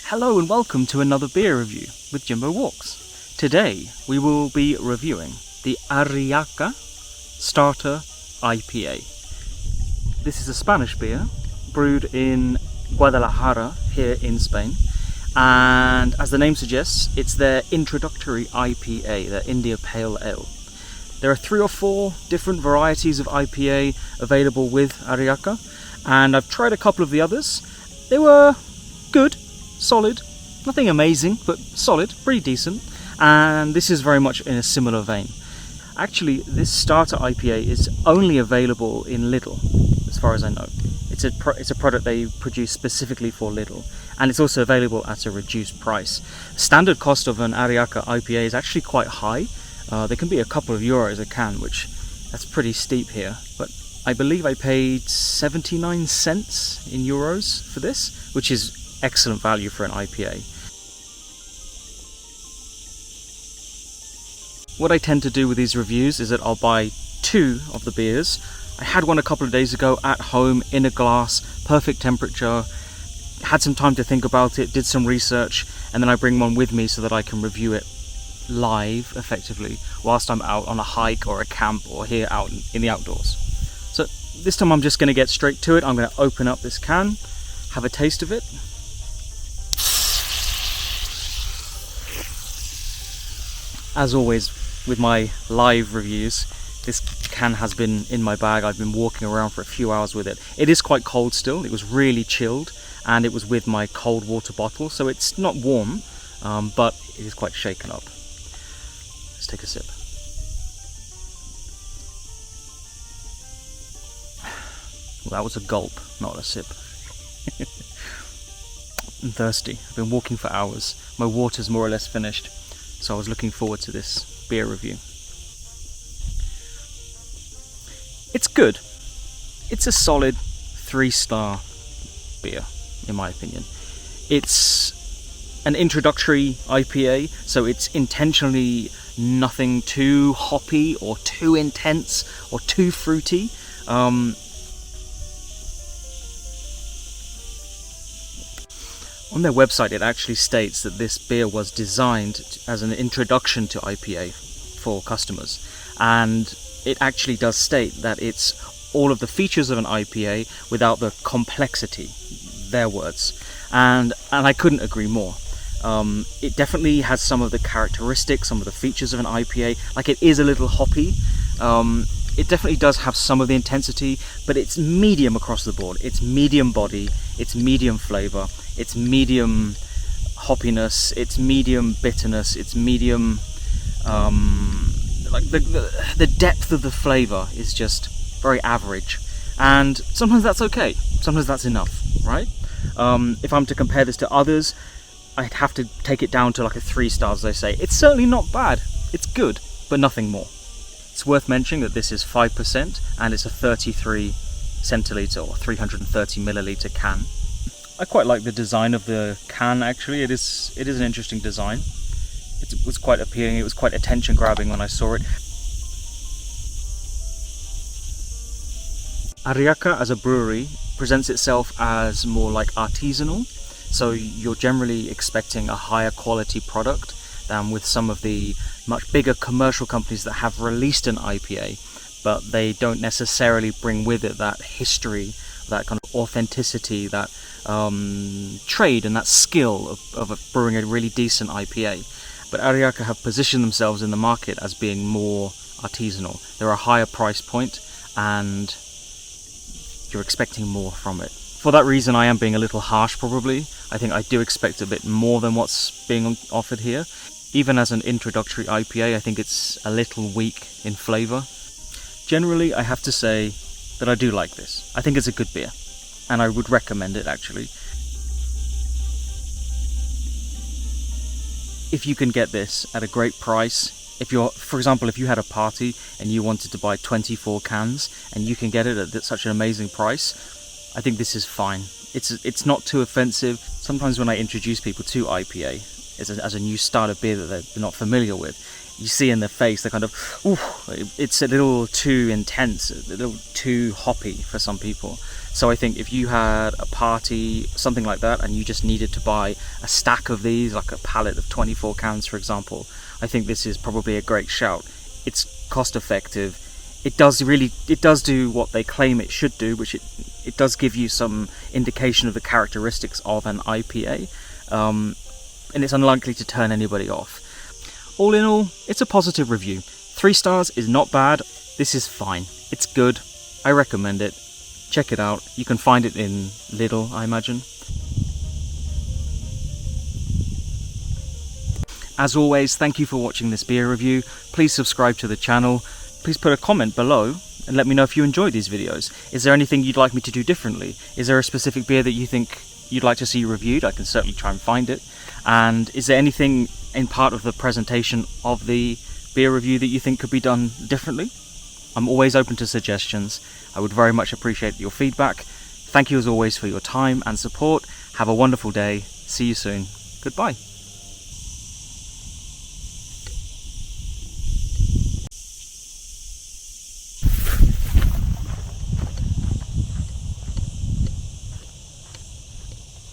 Hello and welcome to another beer review with jimbowalks. Today we will be reviewing the Arriaca Starter IPA. This is a Spanish beer brewed in Guadalajara here in Spain, and as the name suggests, it's their introductory IPA, their India Pale Ale. There are 3 or 4 different varieties of IPA available with Arriaca, and I've tried a couple of the others. They were good, solid, nothing amazing, but solid, pretty decent, and this is very much in a similar vein. Actually, this starter IPA is only available in Lidl, as far as I know. It's a product they produce specifically for Lidl, and it's also available at a reduced price. The standard cost of an Arriaca IPA is actually quite high. They can be a couple of euros a can, which that's pretty steep here, but I believe I paid 79 cents in euros for this, which is excellent value for an IPA. What I tend to do with these reviews is that I'll buy 2 of the beers. I had one a couple of days ago at home in a glass, perfect temperature, had some time to think about it, did some research, and then I bring one with me so that I can review it live, effectively, whilst I'm out on a hike or a camp or here out in the outdoors. So this time I'm just going to get straight to it. I'm going to open up this can, have a taste of it. As always with my live reviews, this can has been in my bag. I've been walking around for a few hours with it. It is quite cold still. It was really chilled, and it was with my cold water bottle, so it's not warm, but it is quite shaken up. Let's take a sip. Well, that was a gulp, not a sip. I'm thirsty. I've been walking for hours. My water's more or less finished, so I was looking forward to this beer review. It's good. It's a solid 3-star beer, in my opinion. It's an introductory IPA, so it's intentionally nothing too hoppy or too intense or too fruity. On their website it actually states that this beer was designed as an introduction to IPA for customers, and it actually does state that it's all of the features of an IPA without the complexity, their words, and I couldn't agree more. It definitely has some of the characteristics, some of the features of an IPA, like it is a little hoppy. It definitely does have some of the intensity, but it's medium across the board. It's medium body, it's medium flavour, it's medium hoppiness, it's medium bitterness, it's medium, like the depth of the flavour is just very average, and sometimes that's okay, sometimes that's enough, right? If I'm to compare this to others, I'd have to take it down to like a 3 stars, as I say. It's certainly not bad, it's good, but nothing more. It's worth mentioning that this is 5% and it's a 33 centilitre or 330 milliliter can. I quite like the design of the can, actually. It is an interesting design. It was quite appealing, it was quite attention grabbing when I saw it. Arriaca as a brewery presents itself as more like artisanal, so you're generally expecting a higher quality product than with some of the much bigger commercial companies that have released an IPA, but they don't necessarily bring with it that history, that kind of authenticity, that trade and that skill of brewing a really decent IPA. But Arriaca have positioned themselves in the market as being more artisanal. They're a higher price point and you're expecting more from it. For that reason I am being a little harsh probably. I think I do expect a bit more than what's being offered here. Even as an introductory IPA, I think it's a little weak in flavour. Generally, I have to say that I do like this. I think it's a good beer, and I would recommend it actually. If you can get this at a great price, for example, if you had a party and you wanted to buy 24 cans and you can get it at such an amazing price, I think this is fine. It's not too offensive. Sometimes when I introduce people to IPA as a new starter beer that they're not familiar with, you see in their face, they're kind of, ooh, it's a little too intense, a little too hoppy for some people. So I think if you had a party, something like that, and you just needed to buy a stack of these, like a pallet of 24 cans, for example, I think this is probably a great shout. It's cost effective. It does do what they claim it should do, which it does give you some indication of the characteristics of an IPA, and it's unlikely to turn anybody off. All in all, it's a positive review. 3 stars is not bad. This is fine. It's good. I recommend it. Check it out. You can find it in Lidl, I imagine. As always, thank you for watching this beer review. Please subscribe to the channel. Please put a comment below and let me know if you enjoy these videos. Is there anything you'd like me to do differently? Is there a specific beer that you think you'd like to see reviewed? I can certainly try and find it. And is there anything in part of the presentation of the beer review that you think could be done differently? I'm always open to suggestions. I would very much appreciate your feedback. Thank you as always for your time and support. Have a wonderful day. See you soon. Goodbye.